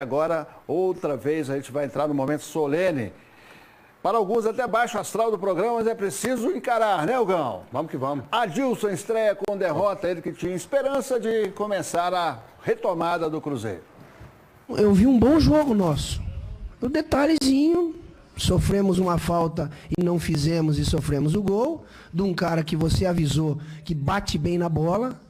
Agora, outra vez, a gente vai entrar no momento solene. Para alguns, até baixo astral do programa, mas é preciso encarar, né, Hugão? Vamos que vamos. Adilson estreia com derrota, ele que tinha esperança de começar a retomada do Cruzeiro. Eu vi um bom jogo nosso. O detalhezinho, sofremos uma falta e não fizemos e sofremos o gol, de um cara que você avisou que bate bem na bola,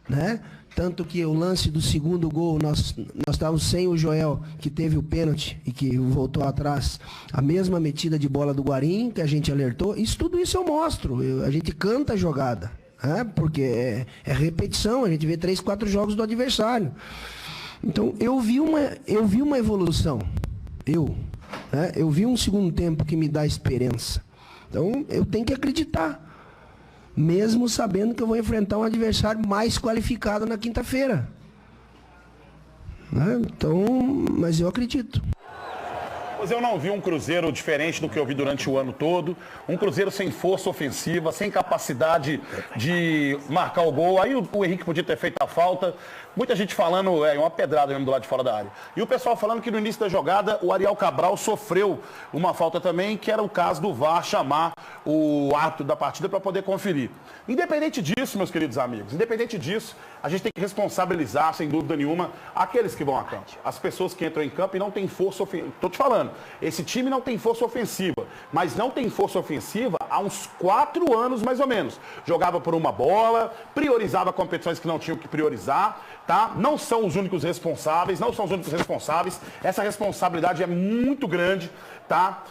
né? Tanto que o lance do segundo gol, nós estávamos sem o Joel, que teve o pênalti e que voltou atrás. A mesma metida de bola do Guarim, que a gente alertou. Tudo isso eu mostro. A gente canta a jogada. Né? Porque é repetição, a gente vê 3, 4 jogos do adversário. Então, eu vi uma evolução. Eu vi um segundo tempo que me dá esperança. Então, eu tenho que acreditar. Mesmo sabendo que eu vou enfrentar um adversário mais qualificado na quinta-feira. Né? Então, mas eu acredito. Mas eu não vi um Cruzeiro diferente do que eu vi durante o ano todo. Um Cruzeiro sem força ofensiva, sem capacidade de marcar o gol. Aí o Henrique podia ter feito a falta. Muita gente falando, uma pedrada mesmo do lado de fora da área. E o pessoal falando que no início da jogada o Ariel Cabral sofreu uma falta também, que era o caso do VAR chamar o árbitro da partida para poder conferir. Independente disso, meus queridos amigos, independente disso, a gente tem que responsabilizar, sem dúvida nenhuma, aqueles que vão a campo. As pessoas que entram em campo e não têm força ofensiva. Estou te falando, esse time não tem força ofensiva, mas não tem força ofensiva há uns 4 anos mais ou menos. Jogava por uma bola, priorizava competições que não tinham que priorizar. Tá? Não são os únicos responsáveis, essa responsabilidade é muito grande, tá?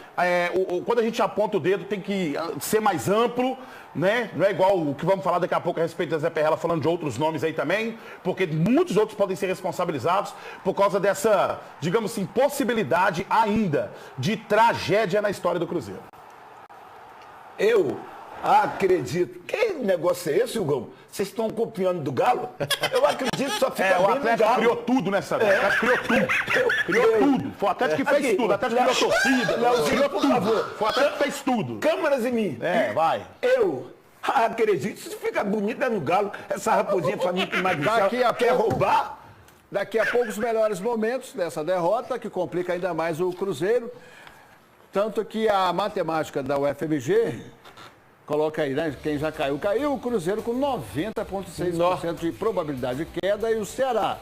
Quando a gente aponta o dedo tem que ser mais amplo, né? Não é igual o que vamos falar daqui a pouco a respeito da Zé Perrella, falando de outros nomes aí também, porque muitos outros podem ser responsabilizados por causa dessa, digamos assim, possibilidade ainda de tragédia na história do Cruzeiro. Eu acredito. Que negócio é esse, Hugão? Vocês estão copiando do Galo? Eu acredito que só fica o bem Atlético no Galo. criou tudo nessa vez. O Atlético criou tudo. Foi o Atlético que fez Aqui, tudo. O Atlético criou torcida. Leozinho, por favor. Foi o Atlético que fez tudo. Câmeras em mim. Vai. Eu acredito. Isso fica bonito no Galo. Essa raposinha pra mim que mais quer roubar. Daqui a pouco os melhores momentos dessa derrota, que complica ainda mais o Cruzeiro. Tanto que a matemática da UFMG... Coloca aí, né? Quem já caiu, caiu. O Cruzeiro com 90,6% de probabilidade de queda e o Ceará,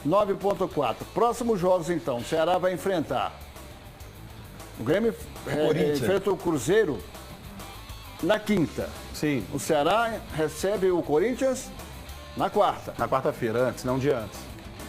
9,4%. Próximos jogos, então. O Ceará vai enfrentar. O Grêmio enfrenta o Cruzeiro na quinta. Sim. O Ceará recebe o Corinthians na quarta. Na quarta-feira, antes, não um dia antes.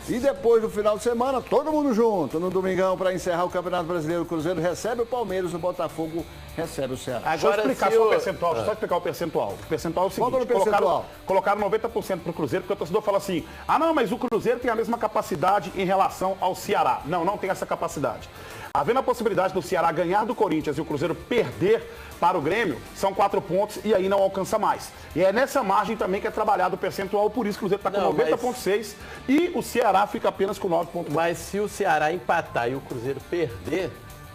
E depois do final de semana, todo mundo junto. No domingão, para encerrar o Campeonato Brasileiro, o Cruzeiro recebe o Palmeiras, o Botafogo recebe o Ceará. Agora, deixa eu explicar só o percentual. Deixa eu só explicar o percentual. O percentual é o seguinte. Qual é o percentual? Colocaram 90% para o Cruzeiro, porque o torcedor fala assim, não, mas o Cruzeiro tem a mesma capacidade em relação ao Ceará. Não, não tem essa capacidade. Havendo a possibilidade do Ceará ganhar do Corinthians e o Cruzeiro perder para o Grêmio, são 4 pontos e aí não alcança mais. E é nessa margem também que é trabalhado o percentual, por isso que o Cruzeiro está com 90,6 e o Ceará fica apenas com 9,4. Mas se o Ceará empatar e o Cruzeiro perder,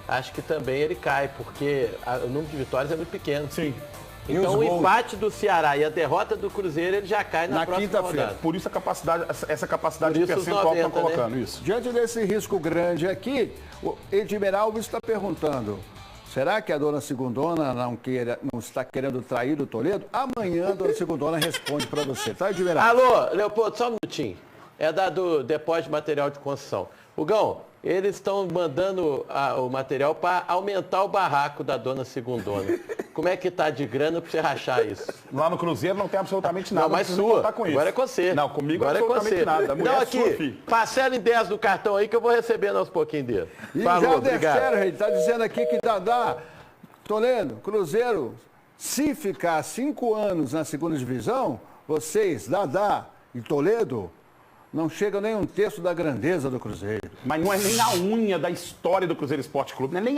acho que também ele cai, porque o número de vitórias é muito pequeno. Sim. Então o empate do Ceará e a derrota do Cruzeiro, ele já cai na próxima quinta-feira. rodada. Por isso essa capacidade de percentual 90, que está colocando, né? isso. Diante desse risco grande aqui, o Edmir Alves está perguntando, será que a dona Segundona não está querendo trair o Toledo? Amanhã a dona Segundona responde para você, tá, Edmir Alves? Alô, Leopoldo, só um minutinho. É do depósito de material de construção. Hugão, eles estão mandando o material para aumentar o barraco da dona Segundona. Como é que tá de grana para você rachar isso? Lá no Cruzeiro não tem absolutamente nada. Não, mas precisa sua. contar com isso. Agora é com você. Não, comigo agora absolutamente é com você. nada. A mulher Não, é aqui, sua, filho. parcela em 10 do cartão aí que eu vou recebendo aos pouquinhos dele. E Falou, já obrigado. está dizendo aqui que Dadá, Toledo, Cruzeiro, se ficar 5 anos na segunda divisão, vocês, Dadá e Toledo, não chega nem um terço da grandeza do Cruzeiro. Mas não é nem a unha da história do Cruzeiro Esporte Clube. Não é, nem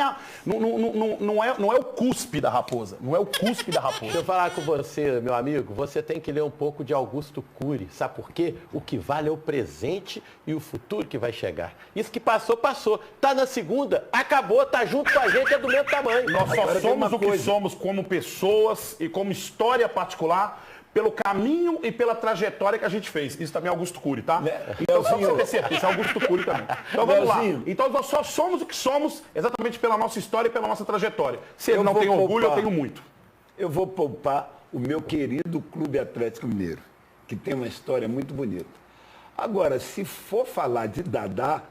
não é o cuspe da raposa. Não é o cuspe da raposa. Deixa eu falar com você, meu amigo. Você tem que ler um pouco de Augusto Cury. Sabe por quê? O que vale é o presente e o futuro que vai chegar. Isso que passou, passou. Tá na segunda, acabou, tá junto com a gente, é do mesmo tamanho. Nós só somos o que somos como pessoas e como história particular pelo caminho e pela trajetória que a gente fez. Isso também é Augusto Cury, tá? Então, só pra você ter certeza, isso é Augusto Cury também. Então, vamos lá. Então, nós só somos o que somos exatamente pela nossa história e pela nossa trajetória. Se ele não tem orgulho, eu tenho muito. Eu vou poupar o meu querido Clube Atlético Mineiro, que tem uma história muito bonita. Agora, se for falar de Dadá,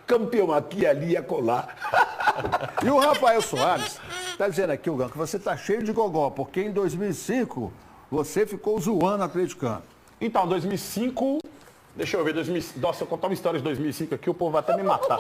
campeão aqui e ali ia colar. E o Rafael Soares está dizendo aqui, Gão, que você está cheio de gogó, porque em 2005 você ficou zoando atleticano. Então, 2005... Deixa eu ver, 2005... Nossa, eu contar uma história de 2005 aqui, o povo vai até me matar.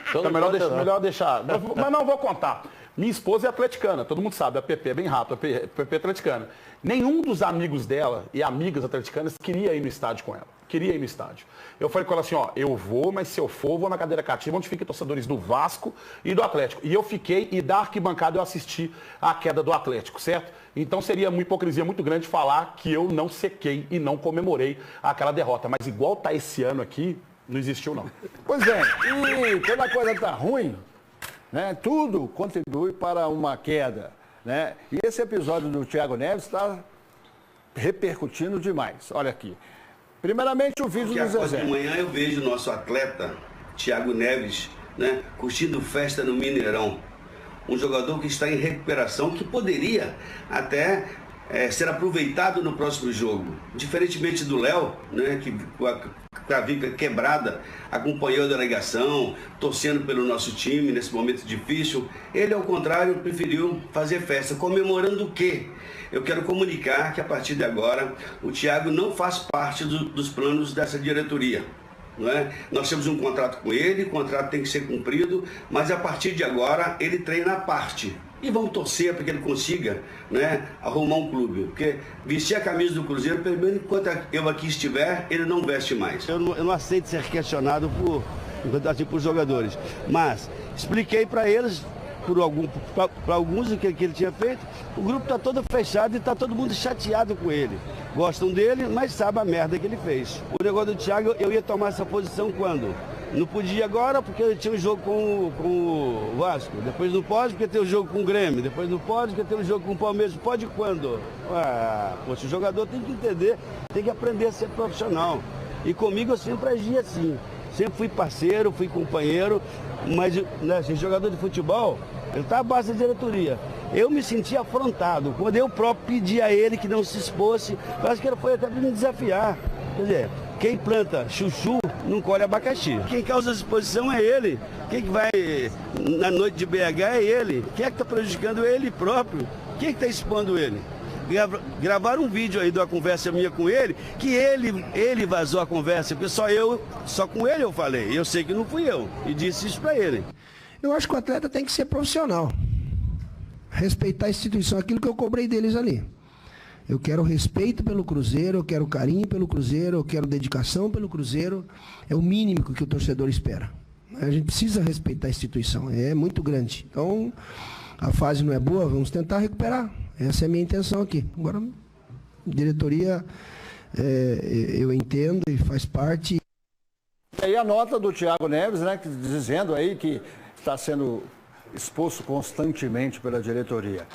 Então, melhor deixar... Mas não, vou contar. Minha esposa é atleticana, todo mundo sabe, a PP é bem rápido, a PP é atleticana. Nenhum dos amigos dela e amigas atleticanas queria ir no estádio com ela. Queria ir no estádio. Eu falei com ela assim, ó, eu vou, mas se eu for, vou na cadeira cativa, onde ficam torcedores do Vasco e do Atlético. E eu fiquei, e da arquibancada eu assisti a queda do Atlético, certo? Então seria uma hipocrisia muito grande falar que eu não sequei e não comemorei aquela derrota. Mas igual tá esse ano aqui, não existiu não. Pois é, e quando a coisa tá ruim, né, tudo contribui para uma queda, né? E esse episódio do Thiago Neves está repercutindo demais. Olha aqui. Primeiramente o vídeo do Zezé. De manhã eu vejo o nosso atleta, Thiago Neves, né, curtindo festa no Mineirão. Um jogador que está em recuperação, que poderia até ser aproveitado no próximo jogo. Diferentemente do Léo, né, que com a clavícula quebrada, acompanhou a delegação, torcendo pelo nosso time nesse momento difícil. Ele, ao contrário, preferiu fazer festa. Comemorando o quê? Eu quero comunicar que a partir de agora o Thiago não faz parte dos planos dessa diretoria. Não é? Nós temos um contrato com ele, o contrato tem que ser cumprido, mas a partir de agora ele treina à parte. E vamos torcer para que ele consiga, né, arrumar um clube. Porque vestir a camisa do Cruzeiro, pelo menos enquanto eu aqui estiver, ele não veste mais. Eu não aceito ser questionado por jogadores. Mas expliquei para eles, para alguns, o que ele tinha feito. O grupo está todo fechado e está todo mundo chateado com ele. Gostam dele, mas sabem a merda que ele fez. O negócio do Thiago, eu ia tomar essa posição quando? Não podia agora porque eu tinha um jogo com o Vasco. Depois não pode porque tem um jogo com o Grêmio. Depois não pode porque tem um jogo com o Palmeiras. Pode quando? Poxa, o jogador tem que entender, tem que aprender a ser profissional. E comigo eu sempre agi assim. Sempre fui parceiro, fui companheiro. Mas, né, esse jogador de futebol, ele está abaixo da diretoria. Eu me senti afrontado quando eu próprio pedi a ele que não se expôsse. Parece que ele foi até para me desafiar. Quer dizer, quem planta chuchu não colhe abacaxi. Quem causa exposição é ele. Quem que vai na noite de BH é ele. Quem é que está prejudicando ele próprio? Quem é que está expondo ele? Gravaram um vídeo aí de uma conversa minha com ele, que ele vazou a conversa, porque só com ele eu falei. Eu sei que não fui eu. E disse isso para ele. Eu acho que o atleta tem que ser profissional. Respeitar a instituição, aquilo que eu cobrei deles ali. Eu quero respeito pelo Cruzeiro, eu quero carinho pelo Cruzeiro, eu quero dedicação pelo Cruzeiro. É o mínimo que o torcedor espera. A gente precisa respeitar a instituição, é muito grande. Então, a fase não é boa, vamos tentar recuperar. Essa é a minha intenção aqui. Agora, diretoria, eu entendo e faz parte. E aí a nota do Thiago Neves, né, dizendo aí que está sendo exposto constantemente pela diretoria.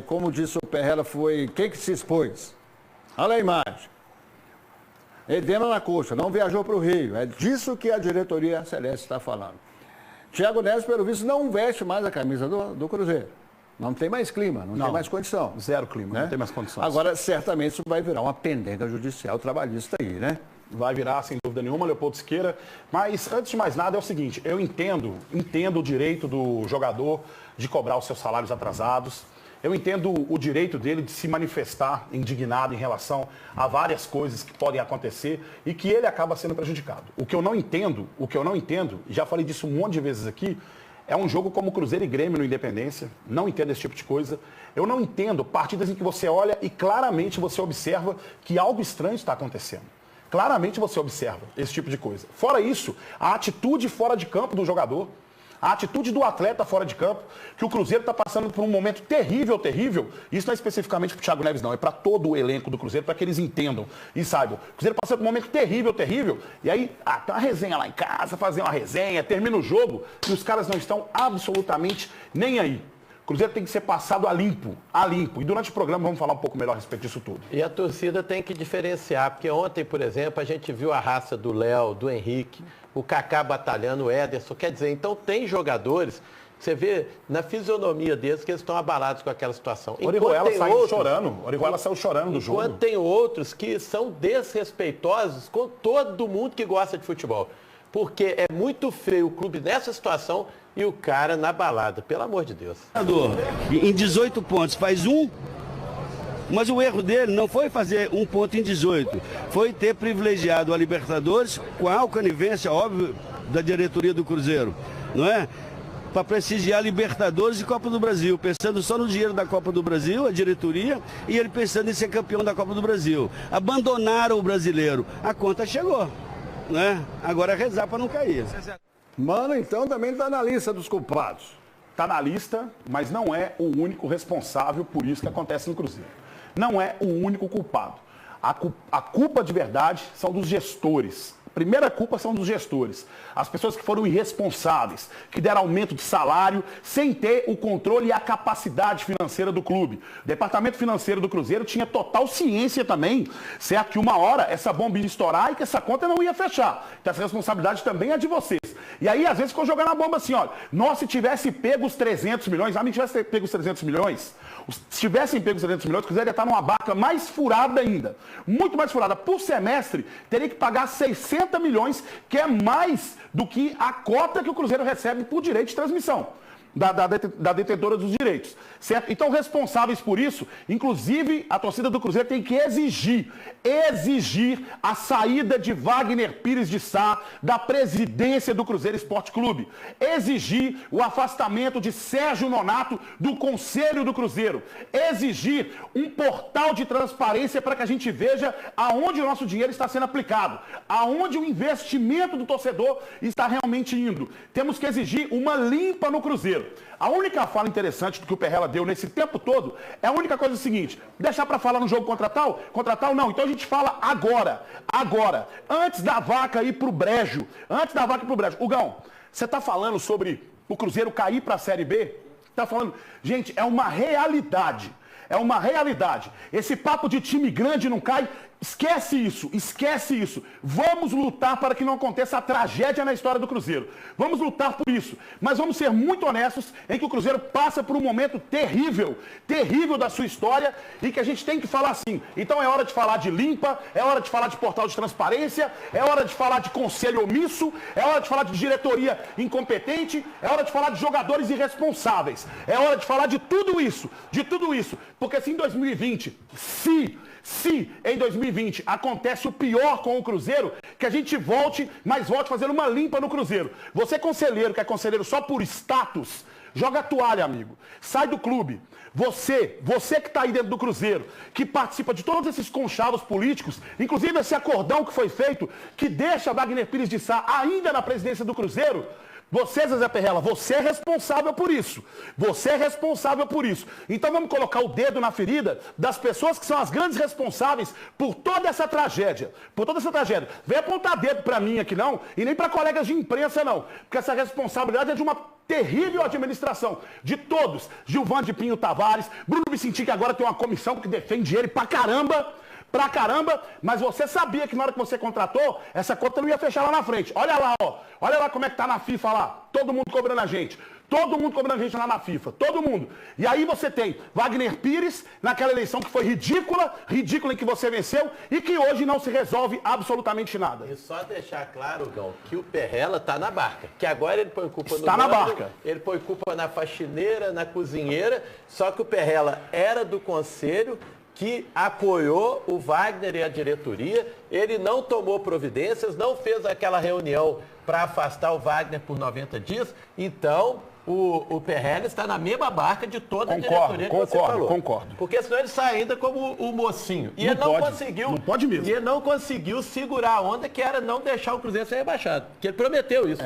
Como disse o Perrella, foi quem que se expôs? Olha a imagem. Edema na coxa, não viajou para o Rio. É disso que a diretoria celeste está falando. Thiago Neves, pelo visto, não veste mais a camisa do Cruzeiro. Não tem mais clima, não tem mais condição. Zero clima, né? Não tem mais condições. Agora, certamente, isso vai virar uma pendenga judicial trabalhista aí, né? Vai virar, sem dúvida nenhuma, Leopoldo Siqueira. Mas, antes de mais nada, é o seguinte, eu entendo o direito do jogador de cobrar os seus salários atrasados. Eu entendo o direito dele de se manifestar indignado em relação a várias coisas que podem acontecer e que ele acaba sendo prejudicado. O que eu não entendo, já falei disso um monte de vezes aqui, é um jogo como Cruzeiro e Grêmio no Independência. Não entendo esse tipo de coisa. Eu não entendo partidas em que você olha e claramente você observa que algo estranho está acontecendo. Claramente você observa esse tipo de coisa. Fora isso, a atitude fora de campo do jogador, a atitude do atleta fora de campo, que o Cruzeiro está passando por um momento terrível, isso não é especificamente para o Thiago Neves, não, é para todo o elenco do Cruzeiro, para que eles entendam e saibam. O Cruzeiro passando por um momento terrível, e aí, tem uma resenha lá em casa, fazer uma resenha, termina o jogo, e os caras não estão absolutamente nem aí. O Cruzeiro tem que ser passado a limpo, E durante o programa vamos falar um pouco melhor a respeito disso tudo. E a torcida tem que diferenciar, porque ontem, por exemplo, a gente viu a raça do Léo, do Henrique, o Kaká batalhando, o Ederson. Quer dizer, então tem jogadores, você vê na fisionomia deles que eles estão abalados com aquela situação. Orihuela saiu chorando. Orihuela saiu chorando do jogo. Enquanto tem outros que são desrespeitosos com todo mundo que gosta de futebol. Porque é muito feio o clube nessa situação e o cara na balada, pelo amor de Deus. Em 18 pontos faz um, mas o erro dele não foi fazer um ponto em 18, foi ter privilegiado a Libertadores com a conivência, óbvio, da diretoria do Cruzeiro, não é? Para prestigiar Libertadores e Copa do Brasil, pensando só no dinheiro da Copa do Brasil, a diretoria, e ele pensando em ser campeão da Copa do Brasil. Abandonaram o brasileiro, a conta chegou, né? Agora é rezar para não cair. Mano, então também está na lista dos culpados. Está na lista, mas não é o único responsável por isso que acontece no Cruzeiro. Não é o único culpado. A culpa de verdade são dos gestores. A primeira culpa são dos gestores. As pessoas que foram irresponsáveis, que deram aumento de salário sem ter o controle e a capacidade financeira do clube. O departamento financeiro do Cruzeiro tinha total ciência também, certo? Que uma hora essa bomba ia estourar e que essa conta não ia fechar. Então essa responsabilidade também é de vocês. E aí, às vezes, ficou jogando a bomba assim, olha, nós se tivesse pego os 300 milhões, a mim tivesse pego os 300 milhões, se tivessem pego os 300 milhões, o Cruzeiro ia estar numa barca mais furada ainda. Muito mais furada. Por semestre, teria que pagar 60 milhões, que é mais do que a cota que o Cruzeiro recebe por direito de transmissão. Da detentora dos direitos, certo? Então, responsáveis por isso, inclusive a torcida do Cruzeiro tem que exigir a saída de Wagner Pires de Sá da presidência do Cruzeiro Esporte Clube, exigir o afastamento de Sérgio Nonato do Conselho do Cruzeiro, exigir um portal de transparência para que a gente veja aonde o nosso dinheiro está sendo aplicado, aonde o investimento do torcedor está realmente indo. Temos que exigir uma limpa no Cruzeiro. A única fala interessante do que o Perrella deu nesse tempo todo é a única coisa seguinte: deixar para falar no jogo contra tal não. Então a gente fala agora, antes da vaca ir pro brejo, Hugão, você tá falando sobre o Cruzeiro cair para a Série B? Tá falando, gente, é uma realidade. Esse papo de time grande não cai, esquece isso. Vamos lutar para que não aconteça a tragédia na história do Cruzeiro. Vamos lutar por isso. Mas vamos ser muito honestos em que o Cruzeiro passa por um momento terrível da sua história e que a gente tem que falar assim. Então é hora de falar de limpa, é hora de falar de portal de transparência, é hora de falar de conselho omisso, é hora de falar de diretoria incompetente, é hora de falar de jogadores irresponsáveis. É hora de falar de tudo isso. Porque se em 2020, se em 2020 acontece o pior com o Cruzeiro, que a gente volte fazendo uma limpa no Cruzeiro. Você conselheiro, que é conselheiro só por status, joga a toalha, amigo. Sai do clube. Você que está aí dentro do Cruzeiro, que participa de todos esses conchavos políticos, inclusive esse acordão que foi feito, que deixa Wagner Pires de Sá ainda na presidência do Cruzeiro, você, Zezé Perrella, você é responsável por isso. Então vamos colocar o dedo na ferida das pessoas que são as grandes responsáveis por toda essa tragédia. Vem apontar dedo para mim aqui não, e nem para colegas de imprensa não. Porque essa responsabilidade é de uma terrível administração. De todos. Gilvan de Pinho Tavares, Bruno Vicentim, que agora tem uma comissão que defende ele pra caramba, mas você sabia que na hora que você contratou, essa conta não ia fechar lá na frente. Olha lá como é que tá na FIFA lá, todo mundo cobrando a gente lá na FIFA, todo mundo. E aí você tem Wagner Pires, naquela eleição que foi ridícula em que você venceu e que hoje não se resolve absolutamente nada. E só deixar claro, Gão, que o Perrella tá na barca, que agora ele põe culpa Está na barca. Ele põe culpa na faxineira, na cozinheira, só que o Perrella era do conselho, que apoiou o Wagner e a diretoria, ele não tomou providências, não fez aquela reunião para afastar o Wagner por 90 dias, então o Perrella está na mesma barca de toda a diretoria que você falou. Concordo. Porque senão ele sai ainda como o mocinho. E não pode mesmo. E ele não conseguiu segurar a onda, que era não deixar o Cruzeiro ser rebaixado, que ele prometeu isso.